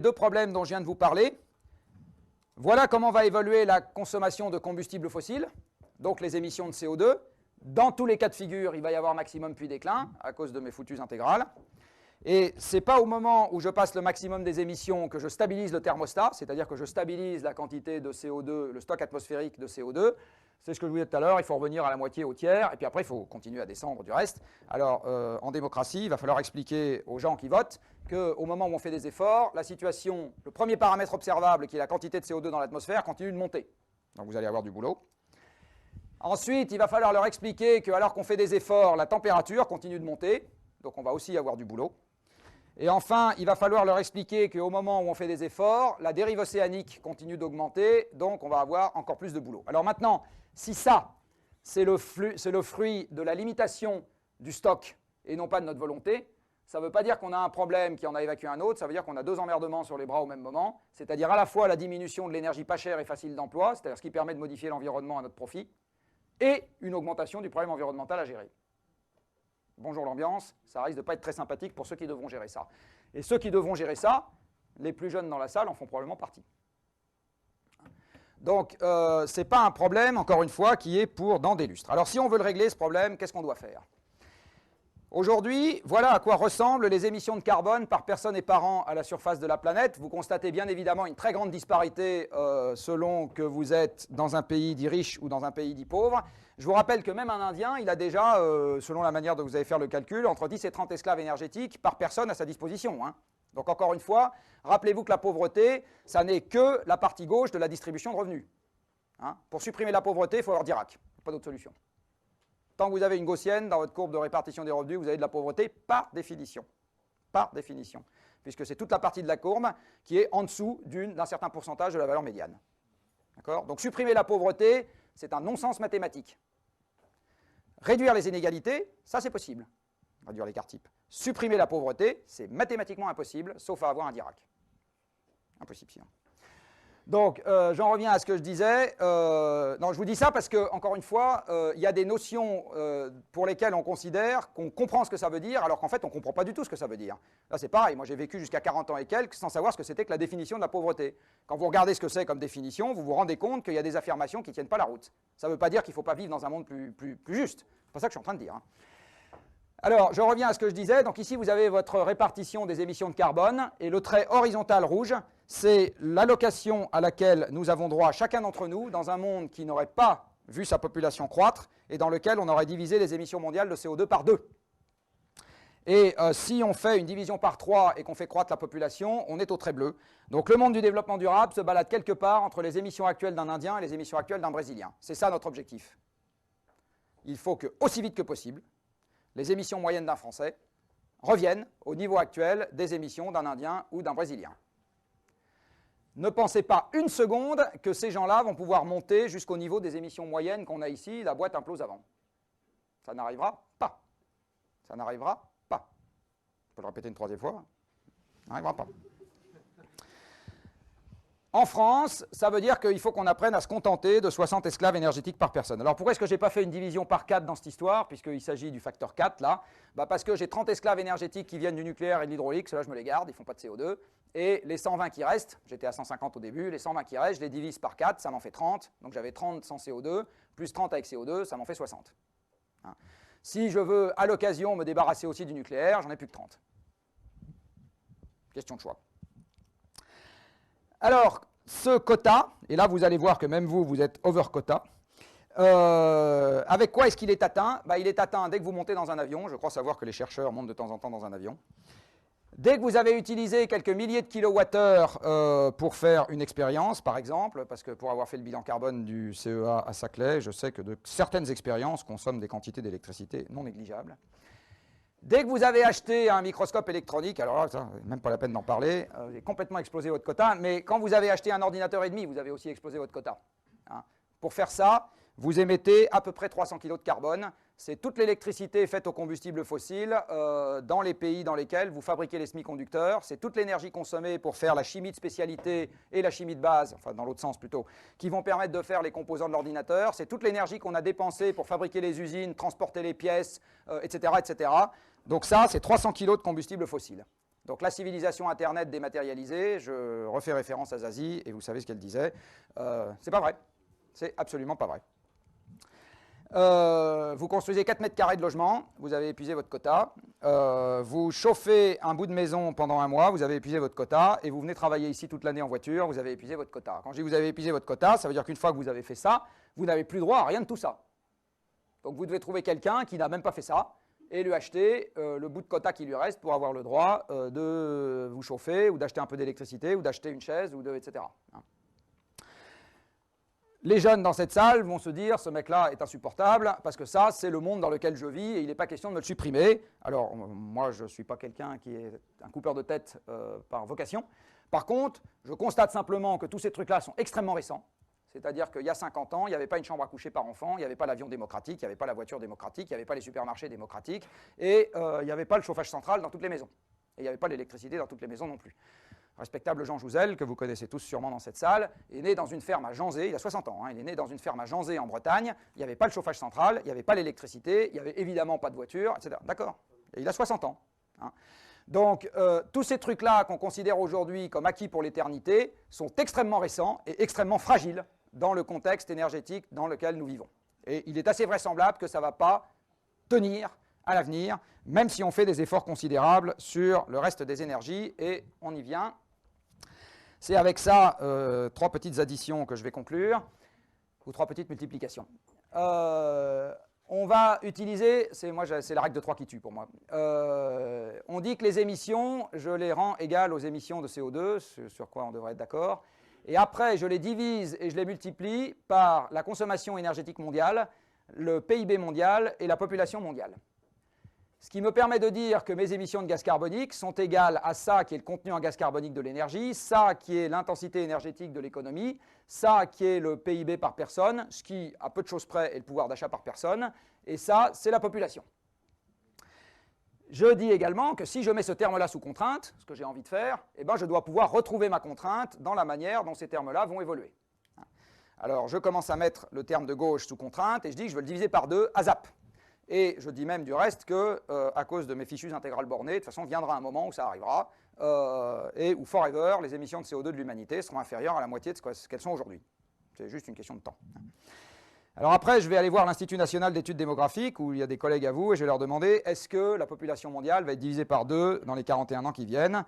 Deux problèmes dont je viens de vous parler. Voilà comment va évoluer la consommation de combustibles fossiles, donc les émissions de CO2. Dans tous les cas de figure, il va y avoir maximum puis déclin à cause de mes foutues intégrales. Et ce n'est pas au moment où je passe le maximum des émissions que je stabilise le thermostat, c'est-à-dire que je stabilise la quantité de CO2, le stock atmosphérique de CO2. C'est ce que je vous disais tout à l'heure, il faut revenir à la moitié, au tiers, et puis après il faut continuer à descendre du reste. Alors en démocratie, il va falloir expliquer aux gens qui votent qu'au moment où on fait des efforts, la situation, le premier paramètre observable, qui est la quantité de CO2 dans l'atmosphère, continue de monter. Donc vous allez avoir du boulot. Ensuite, il va falloir leur expliquer qu'alors qu'on fait des efforts, la température continue de monter, donc on va aussi avoir du boulot. Et enfin, il va falloir leur expliquer qu'au moment où on fait des efforts, la dérive océanique continue d'augmenter, donc on va avoir encore plus de boulot. Alors maintenant, si ça, c'est le fruit de la limitation du stock et non pas de notre volonté, ça ne veut pas dire qu'on a un problème qui en a évacué un autre, ça veut dire qu'on a deux emmerdements sur les bras au même moment, c'est-à-dire à la fois la diminution de l'énergie pas chère et facile d'emploi, c'est-à-dire ce qui permet de modifier l'environnement à notre profit, et une augmentation du problème environnemental à gérer. Bonjour l'ambiance, ça risque de ne pas être très sympathique pour ceux qui devront gérer ça. Et ceux qui devront gérer ça, les plus jeunes dans la salle en font probablement partie. Donc, ce n'est pas un problème, encore une fois, qui est pour dans des lustres. Alors, si on veut le régler, ce problème, qu'est-ce qu'on doit faire? Aujourd'hui, voilà à quoi ressemblent les émissions de carbone par personne et par an à la surface de la planète. Vous constatez bien évidemment une très grande disparité selon que vous êtes dans un pays dit riche ou dans un pays dit pauvre. Je vous rappelle que même un Indien, il a déjà, selon la manière dont vous allez faire le calcul, entre 10 et 30 esclaves énergétiques par personne à sa disposition, hein. Donc encore une fois, rappelez-vous que la pauvreté, ça n'est que la partie gauche de la distribution de revenus. Hein. Pour supprimer la pauvreté, il faut avoir d'Irak, pas d'autre solution. Tant que vous avez une gaussienne dans votre courbe de répartition des revenus, vous avez de la pauvreté par définition. Par définition. Puisque c'est toute la partie de la courbe qui est en dessous d'un certain pourcentage de la valeur médiane. D'accord ? Donc supprimer la pauvreté, c'est un non-sens mathématique. Réduire les inégalités, ça c'est possible. Réduire l'écart type. Supprimer la pauvreté, c'est mathématiquement impossible, sauf à avoir un Dirac. Impossible sinon. Donc, j'en reviens à ce que je disais. Non, je vous dis ça parce que, encore une fois, il y a des notions pour lesquelles on considère qu'on comprend ce que ça veut dire, alors qu'en fait, on ne comprend pas du tout ce que ça veut dire. Là, c'est pareil. Moi, j'ai vécu jusqu'à 40 ans et quelques sans savoir ce que c'était que la définition de la pauvreté. Quand vous regardez ce que c'est comme définition, vous vous rendez compte qu'il y a des affirmations qui ne tiennent pas la route. Ça ne veut pas dire qu'il ne faut pas vivre dans un monde plus juste. C'est pas ça que je suis en train de dire. Hein. Alors, je reviens à ce que je disais. Donc ici, vous avez votre répartition des émissions de carbone. Et le trait horizontal rouge, c'est l'allocation à laquelle nous avons droit, chacun d'entre nous, dans un monde qui n'aurait pas vu sa population croître et dans lequel on aurait divisé les émissions mondiales de CO2 par 2. Et si on fait une division par 3 et qu'on fait croître la population, on est au trait bleu. Donc le monde du développement durable se balade quelque part entre les émissions actuelles d'un Indien et les émissions actuelles d'un Brésilien. C'est ça notre objectif. Il faut que, aussi vite que possible, les émissions moyennes d'un Français reviennent au niveau actuel des émissions d'un Indien ou d'un Brésilien. Ne pensez pas une seconde que ces gens-là vont pouvoir monter jusqu'au niveau des émissions moyennes qu'on a ici, la boîte implose avant. Ça n'arrivera pas. Ça n'arrivera pas. Je peux le répéter une troisième fois. Ça n'arrivera pas. En France, ça veut dire qu'il faut qu'on apprenne à se contenter de 60 esclaves énergétiques par personne. Alors pourquoi est-ce que je n'ai pas fait une division par 4 dans cette histoire, puisqu'il s'agit du facteur 4 là? Parce que j'ai 30 esclaves énergétiques qui viennent du nucléaire et de l'hydraulique, ceux-là je me les garde, ils ne font pas de CO2. Et les 120 qui restent, j'étais à 150 au début, les 120 qui restent, je les divise par 4, ça m'en fait 30. Donc j'avais 30 sans CO2, plus 30 avec CO2, ça m'en fait 60. Hein. Si je veux à l'occasion me débarrasser aussi du nucléaire, j'en ai plus que 30. Question de choix. Alors, ce quota, et là vous allez voir que même vous, vous êtes over quota, avec quoi est-ce qu'il est atteint? Il est atteint dès que vous montez dans un avion, je crois savoir que les chercheurs montent de temps en temps dans un avion. Dès que vous avez utilisé quelques milliers de kilowattheures pour faire une expérience, par exemple, parce que pour avoir fait le bilan carbone du CEA à Saclay, je sais que certaines expériences consomment des quantités d'électricité non négligeables. Dès que vous avez acheté un microscope électronique, alors là, ça, même pas la peine d'en parler, vous avez complètement explosé votre quota, mais quand vous avez acheté un ordinateur et demi, vous avez aussi explosé votre quota. Hein. Pour faire ça, vous émettez à peu près 300 kg de carbone. C'est toute l'électricité faite au combustible fossile dans les pays dans lesquels vous fabriquez les semi-conducteurs. C'est toute l'énergie consommée pour faire la chimie de spécialité et la chimie de base, enfin dans l'autre sens plutôt, qui vont permettre de faire les composants de l'ordinateur. C'est toute l'énergie qu'on a dépensée pour fabriquer les usines, transporter les pièces, etc., etc. Donc ça, c'est 300 kg de combustible fossile. Donc la civilisation Internet dématérialisée, je refais référence à Zazie, et vous savez ce qu'elle disait, c'est pas vrai, c'est absolument pas vrai. Vous construisez 4 mètres carrés de logement, vous avez épuisé votre quota. Vous chauffez un bout de maison pendant un mois, vous avez épuisé votre quota. Et vous venez travailler ici toute l'année en voiture, vous avez épuisé votre quota. Quand je dis vous avez épuisé votre quota, ça veut dire qu'une fois que vous avez fait ça, vous n'avez plus droit à rien de tout ça. Donc vous devez trouver quelqu'un qui n'a même pas fait ça et lui acheter le bout de quota qui lui reste pour avoir le droit de vous chauffer ou d'acheter un peu d'électricité ou d'acheter une chaise, ou etc. Les jeunes dans cette salle vont se dire, ce mec-là est insupportable, parce que ça, c'est le monde dans lequel je vis, et il n'est pas question de me le supprimer. Alors, moi, je ne suis pas quelqu'un qui est un coupeur de tête par vocation. Par contre, je constate simplement que tous ces trucs-là sont extrêmement récents. C'est-à-dire qu'il y a 50 ans, il n'y avait pas une chambre à coucher par enfant, il n'y avait pas l'avion démocratique, il n'y avait pas la voiture démocratique, il n'y avait pas les supermarchés démocratiques, et il n'y avait pas le chauffage central dans toutes les maisons. Et il n'y avait pas l'électricité dans toutes les maisons non plus. Respectable Jean Jouzel, que vous connaissez tous sûrement dans cette salle, est né dans une ferme à Janzé, il a 60 ans, il est né dans une ferme à Janzé en Bretagne, il n'y avait pas le chauffage central, il n'y avait pas l'électricité, il n'y avait évidemment pas de voiture, etc. D'accord. Et il a 60 ans. Donc, tous ces trucs-là qu'on considère aujourd'hui comme acquis pour l'éternité sont extrêmement récents et extrêmement fragiles dans le contexte énergétique dans lequel nous vivons. Et il est assez vraisemblable que ça ne va pas tenir à l'avenir, même si on fait des efforts considérables sur le reste des énergies, et on y vient. C'est avec ça 3 petites additions que je vais conclure, ou 3 petites multiplications. On va utiliser, c'est la règle de 3 qui tue pour moi. On dit que les émissions, je les rends égales aux émissions de CO2, sur quoi on devrait être d'accord, et après je les divise et je les multiplie par la consommation énergétique mondiale, le PIB mondial et la population mondiale. Ce qui me permet de dire que mes émissions de gaz carbonique sont égales à ça qui est le contenu en gaz carbonique de l'énergie, ça qui est l'intensité énergétique de l'économie, ça qui est le PIB par personne, ce qui, à peu de choses près, est le pouvoir d'achat par personne, et ça, c'est la population. Je dis également que si je mets ce terme-là sous contrainte, ce que j'ai envie de faire, eh ben, je dois pouvoir retrouver ma contrainte dans la manière dont ces termes-là vont évoluer. Alors, je commence à mettre le terme de gauche sous contrainte, et je dis que je veux le diviser par 2 à zap. Et je dis même du reste que, à cause de mes fichus intégrales bornées, de toute façon, viendra un moment où ça arrivera, et où forever, les émissions de CO2 de l'humanité seront inférieures à la moitié de ce qu'elles sont aujourd'hui. C'est juste une question de temps. Alors après, je vais aller voir l'Institut national d'études démographiques, où il y a des collègues à vous, et je vais leur demander, est-ce que la population mondiale va être divisée par 2 dans les 41 ans qui viennent?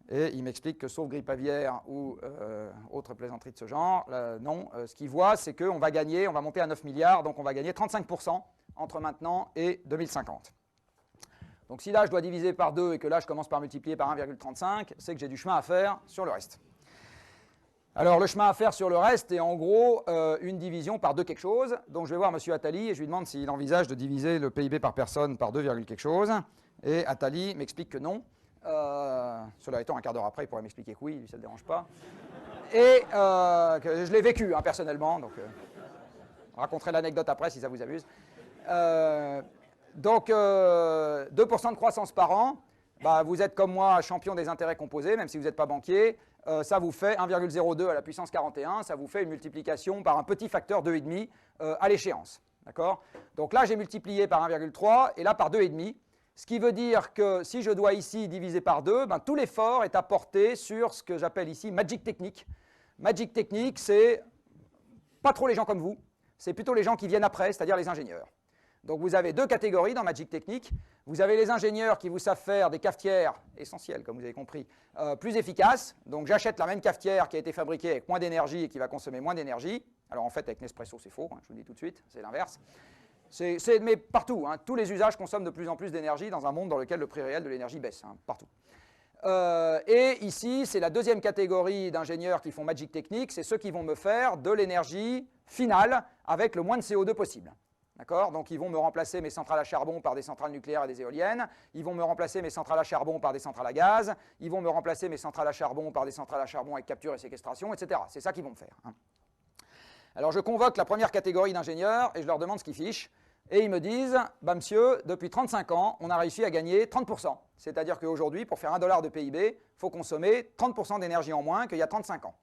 Et ils m'expliquent que, sauf grippe aviaire ou autre plaisanterie de ce genre, non, ce qu'ils voient, c'est qu'on va gagner, on va monter à 9 milliards, donc on va gagner 35% entre maintenant et 2050. Donc si là je dois diviser par 2 et que là je commence par multiplier par 1,35, c'est que j'ai du chemin à faire sur le reste. Alors le chemin à faire sur le reste est en gros une division par 2 quelque chose. Donc je vais voir M. Attali et je lui demande s'il envisage de diviser le PIB par personne par 2, quelque chose. Et Attali m'explique que non. Cela étant, un quart d'heure après, il pourrait m'expliquer que oui, lui ça ne le dérange pas. Et que je l'ai vécu personnellement, donc je raconterai l'anecdote après si ça vous amuse. Donc 2% de croissance par an, bah, vous êtes comme moi champion des intérêts composés, même si vous n'êtes pas banquier, ça vous fait 1,02 à la puissance 41, ça vous fait une multiplication par un petit facteur 2,5 à l'échéance. D'accord ? Donc là j'ai multiplié par 1,3 et là par 2,5, ce qui veut dire que si je dois ici diviser par 2, ben, tout l'effort est apporté sur ce que j'appelle ici Magic Technique. Magic Technique, c'est pas trop les gens comme vous, c'est plutôt les gens qui viennent après, c'est-à-dire les ingénieurs. Donc vous avez 2 catégories dans Magic Technique. Vous avez les ingénieurs qui vous savent faire des cafetières, essentielles comme vous avez compris, plus efficaces. Donc j'achète la même cafetière qui a été fabriquée avec moins d'énergie et qui va consommer moins d'énergie. Alors en fait avec Nespresso c'est faux, je vous le dis tout de suite, c'est l'inverse. Mais partout, tous les usages consomment de plus en plus d'énergie dans un monde dans lequel le prix réel de l'énergie baisse, partout. Et ici, c'est la deuxième catégorie d'ingénieurs qui font Magic Technique, c'est ceux qui vont me faire de l'énergie finale avec le moins de CO2 possible. D'accord ? Donc ils vont me remplacer mes centrales à charbon par des centrales nucléaires et des éoliennes, ils vont me remplacer mes centrales à charbon par des centrales à gaz, ils vont me remplacer mes centrales à charbon par des centrales à charbon avec capture et séquestration, etc. C'est ça qu'ils vont me faire. Alors je convoque la première catégorie d'ingénieurs et je leur demande ce qu'ils fichent. Et ils me disent, bah monsieur, depuis 35 ans, on a réussi à gagner 30%. C'est-à-dire qu'aujourd'hui, pour faire $1 de PIB, il faut consommer 30% d'énergie en moins qu'il y a 35 ans.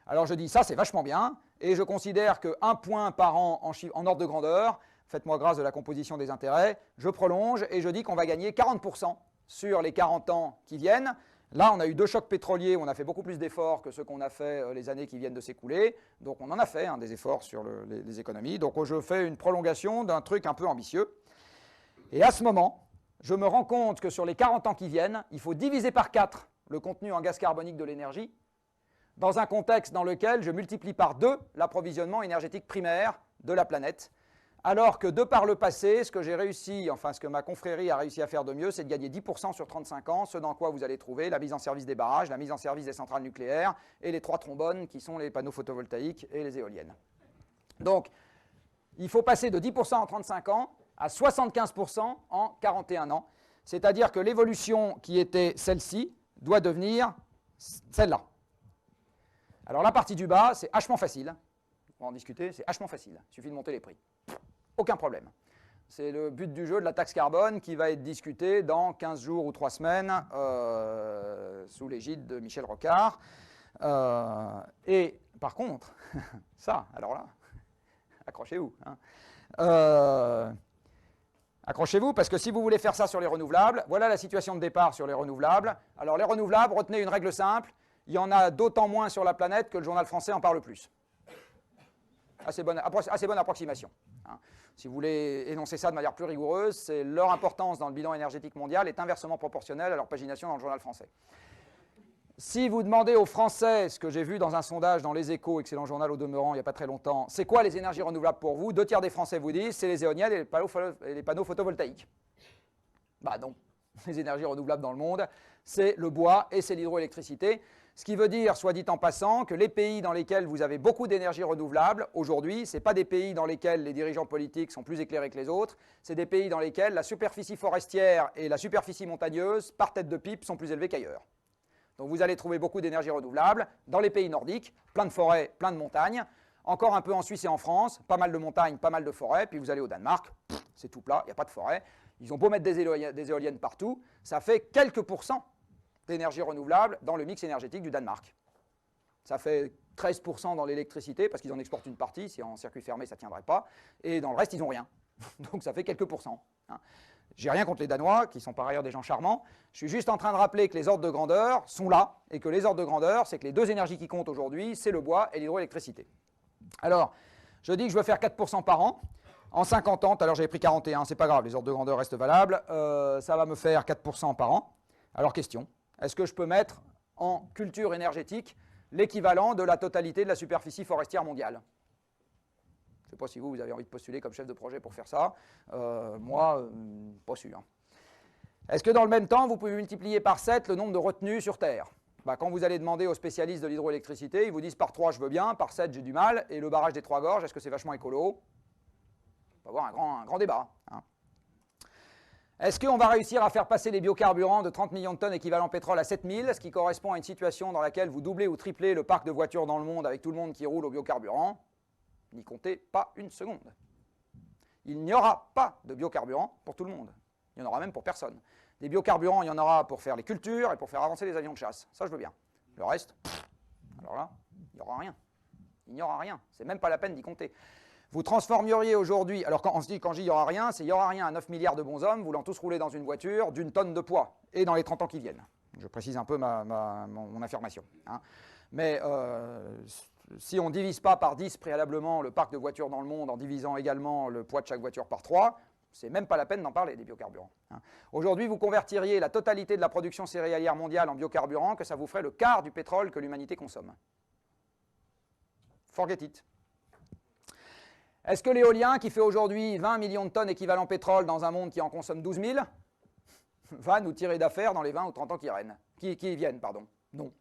Alors je dis, ça c'est vachement bien, et je considère qu'un point par an en ordre de grandeur, faites-moi grâce de la composition des intérêts, je prolonge et je dis qu'on va gagner 40% sur les 40 ans qui viennent. Là, on a eu 2 chocs pétroliers, on a fait beaucoup plus d'efforts que ceux qu'on a fait les années qui viennent de s'écouler. Donc on en a fait des efforts sur les économies. Donc je fais une prolongation d'un truc un peu ambitieux. Et à ce moment, je me rends compte que sur les 40 ans qui viennent, il faut diviser par 4 le contenu en gaz carbonique de l'énergie, dans un contexte dans lequel je multiplie par 2 l'approvisionnement énergétique primaire de la planète. Alors que de par le passé, ce que j'ai réussi, enfin ce que ma confrérie a réussi à faire de mieux, c'est de gagner 10% sur 35 ans, ce dans quoi vous allez trouver la mise en service des barrages, la mise en service des centrales nucléaires et les 3 trombones qui sont les panneaux photovoltaïques et les éoliennes. Donc, il faut passer de 10% en 35 ans à 75% en 41 ans. C'est-à-dire que l'évolution qui était celle-ci doit devenir celle-là. Alors la partie du bas, c'est hachement facile. On va en discuter, c'est hachement facile. Il suffit de monter les prix. Aucun problème. C'est le but du jeu de la taxe carbone qui va être discuté dans 15 jours ou 3 semaines sous l'égide de Michel Rocard. Et par contre, ça, alors là, accrochez-vous. Accrochez-vous, parce que si vous voulez faire ça sur les renouvelables, voilà la situation de départ sur les renouvelables. Alors les renouvelables, retenez une règle simple, il y en a d'autant moins sur la planète que le journal français en parle plus. Assez bonne approximation. Si vous voulez énoncer ça de manière plus rigoureuse, c'est leur importance dans le bilan énergétique mondial est inversement proportionnelle à leur pagination dans le journal français. Si vous demandez aux Français, ce que j'ai vu dans un sondage dans Les Échos, excellent journal au demeurant il n'y a pas très longtemps, c'est quoi les énergies renouvelables pour vous? 2 tiers des Français vous disent c'est les éoliennes et les panneaux photovoltaïques. Bah non, les énergies renouvelables dans le monde, c'est le bois et c'est l'hydroélectricité. Ce qui veut dire, soit dit en passant, que les pays dans lesquels vous avez beaucoup d'énergie renouvelable, aujourd'hui, ce n'est pas des pays dans lesquels les dirigeants politiques sont plus éclairés que les autres, c'est des pays dans lesquels la superficie forestière et la superficie montagneuse, par tête de pipe, sont plus élevées qu'ailleurs. Donc vous allez trouver beaucoup d'énergie renouvelable dans les pays nordiques, plein de forêts, plein de montagnes, encore un peu en Suisse et en France, pas mal de montagnes, pas mal de forêts, puis vous allez au Danemark, c'est tout plat, il n'y a pas de forêt. Ils ont beau mettre des éoliennes partout, ça fait quelques pourcents d'énergie renouvelable dans le mix énergétique du Danemark. Ça fait 13% dans l'électricité, parce qu'ils en exportent une partie, si en circuit fermé ça ne tiendrait pas, et dans le reste ils n'ont rien. Donc ça fait quelques pourcents. J'ai rien contre les Danois, qui sont par ailleurs des gens charmants, je suis juste en train de rappeler que les ordres de grandeur sont là, et que les ordres de grandeur, c'est que les 2 énergies qui comptent aujourd'hui, c'est le bois et l'hydroélectricité. Alors, je dis que je veux faire 4% par an, en 50 ans, tout à l'heure j'avais pris 41, c'est pas grave, les ordres de grandeur restent valables, ça va me faire 4% par an. Alors question, est-ce que je peux mettre en culture énergétique l'équivalent de la totalité de la superficie forestière mondiale? Je ne sais pas si vous avez envie de postuler comme chef de projet pour faire ça. Moi, pas sûr. Est-ce que dans le même temps, vous pouvez multiplier par 7 le nombre de retenues sur Terre? Quand vous allez demander aux spécialistes de l'hydroélectricité, ils vous disent par 3 je veux bien, par 7 j'ai du mal, et le barrage des 3 gorges, est-ce que c'est vachement écolo? On va avoir un grand débat. Est-ce qu'on va réussir à faire passer les biocarburants de 30 millions de tonnes équivalent pétrole à 7000, ce qui correspond à une situation dans laquelle vous doublez ou triplez le parc de voitures dans le monde avec tout le monde qui roule au biocarburant? N'y comptez pas une seconde. Il n'y aura pas de biocarburant pour tout le monde. Il n'y en aura même pour personne. Des biocarburants, il y en aura pour faire les cultures et pour faire avancer les avions de chasse. Ça, je veux bien. Le reste, alors là, il n'y aura rien. Il n'y aura rien. C'est même pas la peine d'y compter. Vous transformeriez aujourd'hui, alors quand je dis il n'y aura rien, c'est il n'y aura rien à 9 milliards de bonshommes voulant tous rouler dans une voiture d'une tonne de poids, et dans les 30 ans qui viennent. Je précise un peu mon affirmation. Mais si on ne divise pas par 10 préalablement le parc de voitures dans le monde, en divisant également le poids de chaque voiture par 3, c'est même pas la peine d'en parler des biocarburants. Aujourd'hui, vous convertiriez la totalité de la production céréalière mondiale en biocarburants, que ça vous ferait le quart du pétrole que l'humanité consomme. Forget it. Est-ce que l'éolien, qui fait aujourd'hui 20 millions de tonnes équivalent pétrole dans un monde qui en consomme 12 000, va nous tirer d'affaire dans les 20 ou 30 ans qui viennent? Non.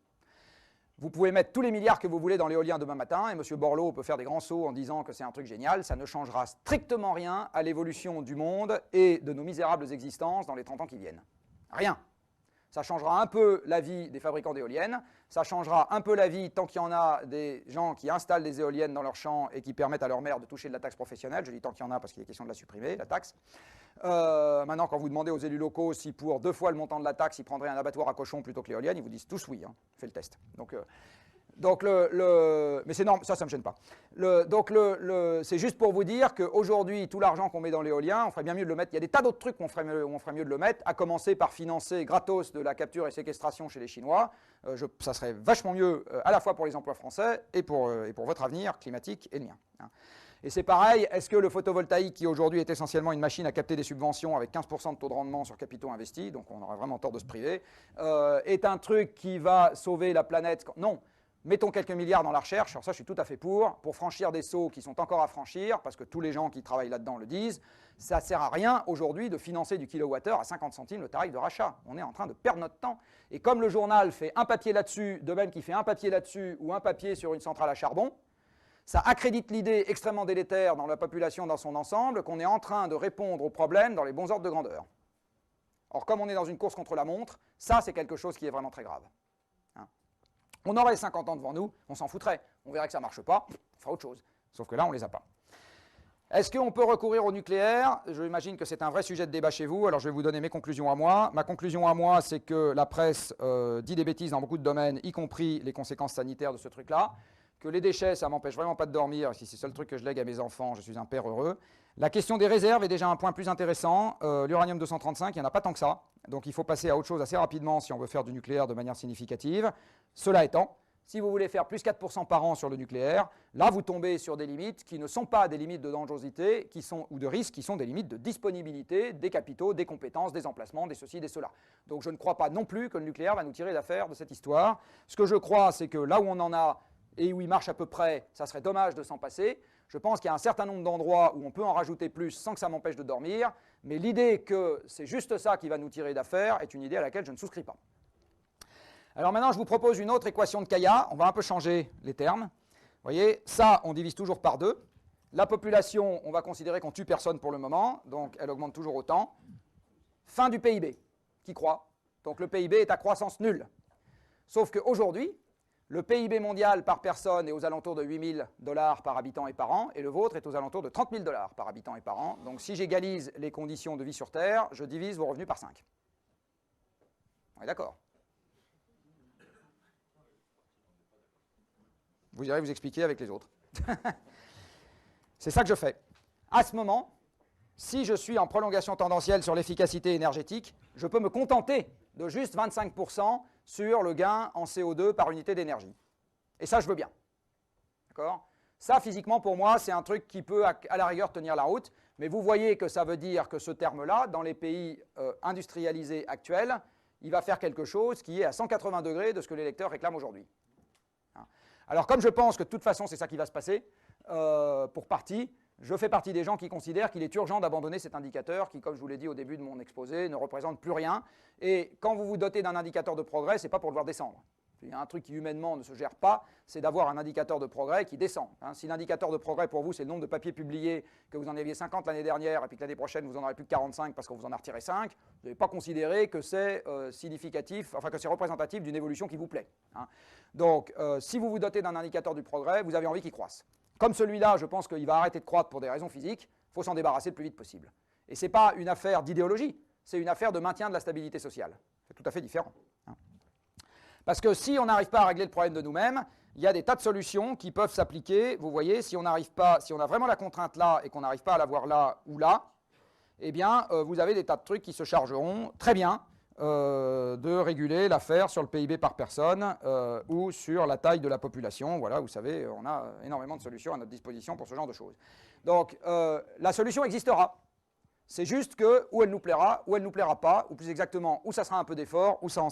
Vous pouvez mettre tous les milliards que vous voulez dans l'éolien demain matin, et M. Borloo peut faire des grands sauts en disant que c'est un truc génial, ça ne changera strictement rien à l'évolution du monde et de nos misérables existences dans les 30 ans qui viennent. Rien. Ça changera un peu la vie des fabricants d'éoliennes, ça changera un peu la vie, tant qu'il y en a, des gens qui installent des éoliennes dans leurs champs et qui permettent à leur mère de toucher de la taxe professionnelle. Je dis tant qu'il y en a parce qu'il est question de la supprimer, la taxe. Maintenant, quand vous demandez aux élus locaux si pour 2 fois le montant de la taxe, ils prendraient un abattoir à cochons plutôt que l'éolienne, ils vous disent tous oui, fais le test. Donc, Donc mais c'est normal, ça ne me gêne pas. C'est juste pour vous dire qu'aujourd'hui, tout l'argent qu'on met dans l'éolien, on ferait bien mieux de le mettre. Il y a des tas d'autres trucs où on ferait mieux de le mettre, à commencer par financer gratos de la capture et séquestration chez les Chinois. Ça serait vachement mieux à la fois pour les emplois français et pour votre avenir climatique et le mien. Hein. Et c'est pareil, est-ce que le photovoltaïque, qui aujourd'hui est essentiellement une machine à capter des subventions avec 15% de taux de rendement sur capitaux investis, donc on aurait vraiment tort de se priver, est un truc qui va sauver la planète? Non. Mettons quelques milliards dans la recherche, alors ça je suis tout à fait pour franchir des sauts qui sont encore à franchir, parce que tous les gens qui travaillent là-dedans le disent, ça ne sert à rien aujourd'hui de financer du kilowattheure à 50 centimes le tarif de rachat. On est en train de perdre notre temps. Et comme le journal fait un papier là-dessus, de même qu'il fait un papier là-dessus ou un papier sur une centrale à charbon, ça accrédite l'idée extrêmement délétère dans la population dans son ensemble qu'on est en train de répondre aux problèmes dans les bons ordres de grandeur. Or, comme on est dans une course contre la montre, ça c'est quelque chose qui est vraiment très grave. On aurait 50 ans devant nous, on s'en foutrait. On verrait que ça ne marche pas, on fera autre chose. Sauf que là, on ne les a pas. Est-ce qu'on peut recourir au nucléaire? J'imagine que c'est un vrai sujet de débat chez vous, alors je vais vous donner mes conclusions à moi. Ma conclusion à moi, c'est que la presse dit des bêtises dans beaucoup de domaines, y compris les conséquences sanitaires de ce truc-là. Que les déchets, ça ne m'empêche vraiment pas de dormir. Si c'est le seul truc que je lègue à mes enfants, je suis un père heureux. La question des réserves est déjà un point plus intéressant. L'uranium 235, il n'y en a pas tant que ça. Donc il faut passer à autre chose assez rapidement si on veut faire du nucléaire de manière significative. Cela étant, si vous voulez faire plus 4% par an sur le nucléaire, là vous tombez sur des limites qui ne sont pas des limites de dangerosité ou de risque, qui sont des limites de disponibilité des capitaux, des compétences, des emplacements, des ceci, des cela. Donc je ne crois pas non plus que le nucléaire va nous tirer d'affaire de cette histoire. Ce que je crois, c'est que là où on en a et où il marche à peu près, ça serait dommage de s'en passer. Je pense qu'il y a un certain nombre d'endroits où on peut en rajouter plus sans que ça m'empêche de dormir, mais l'idée que c'est juste ça qui va nous tirer d'affaire est une idée à laquelle je ne souscris pas. Alors maintenant, je vous propose une autre équation de Kaya. On va un peu changer les termes. Vous voyez, ça, on divise toujours par 2. La population, on va considérer qu'on tue personne pour le moment, donc elle augmente toujours autant. Fin du PIB, qui croît. Donc le PIB est à croissance nulle. Sauf qu'aujourd'hui, le PIB mondial par personne est aux alentours de 8 000 $ par habitant et par an, et le vôtre est aux alentours de 30 000 $ par habitant et par an. Donc si j'égalise les conditions de vie sur Terre, je divise vos revenus par 5. On est d'accord? Vous irez vous expliquer avec les autres. C'est ça que je fais. À ce moment, si je suis en prolongation tendancielle sur l'efficacité énergétique, je peux me contenter de juste 25% sur le gain en CO2 par unité d'énergie. Et ça, je veux bien. D'accord? Ça, physiquement, pour moi, c'est un truc qui peut, à la rigueur, tenir la route. Mais vous voyez que ça veut dire que ce terme-là, dans les pays industrialisés actuels, il va faire quelque chose qui est à 180 degrés de ce que les lecteurs réclament aujourd'hui. Alors, comme je pense que de toute façon, c'est ça qui va se passer, pour partie, je fais partie des gens qui considèrent qu'il est urgent d'abandonner cet indicateur qui, comme je vous l'ai dit au début de mon exposé, ne représente plus rien. Et quand vous vous dotez d'un indicateur de progrès, ce n'est pas pour le voir descendre. Il y a un truc qui humainement ne se gère pas, c'est d'avoir un indicateur de progrès qui descend. Si l'indicateur de progrès pour vous, c'est le nombre de papiers publiés, que vous en aviez 50 l'année dernière, et puis que l'année prochaine, vous en aurez plus que 45 parce qu'on vous en a retiré 5, vous n'avez pas considéré que c'est significatif, enfin que c'est représentatif d'une évolution qui vous plaît. Donc, si vous vous dotez d'un indicateur du progrès, vous avez envie qu'il croisse. Comme celui-là, je pense qu'il va arrêter de croître pour des raisons physiques, il faut s'en débarrasser le plus vite possible. Et ce n'est pas une affaire d'idéologie, c'est une affaire de maintien de la stabilité sociale. C'est tout à fait différent. Parce que si on n'arrive pas à régler le problème de nous-mêmes, il y a des tas de solutions qui peuvent s'appliquer. Vous voyez, si on n'arrive pas, si on a vraiment la contrainte là et qu'on n'arrive pas à l'avoir là ou là, eh bien, vous avez des tas de trucs qui se chargeront très bien de réguler l'affaire sur le PIB par personne ou sur la taille de la population. Voilà, vous savez, on a énormément de solutions à notre disposition pour ce genre de choses. Donc, la solution existera. C'est juste que ou elle nous plaira pas, ou plus exactement, ou ça sera un peu d'effort, ou ça en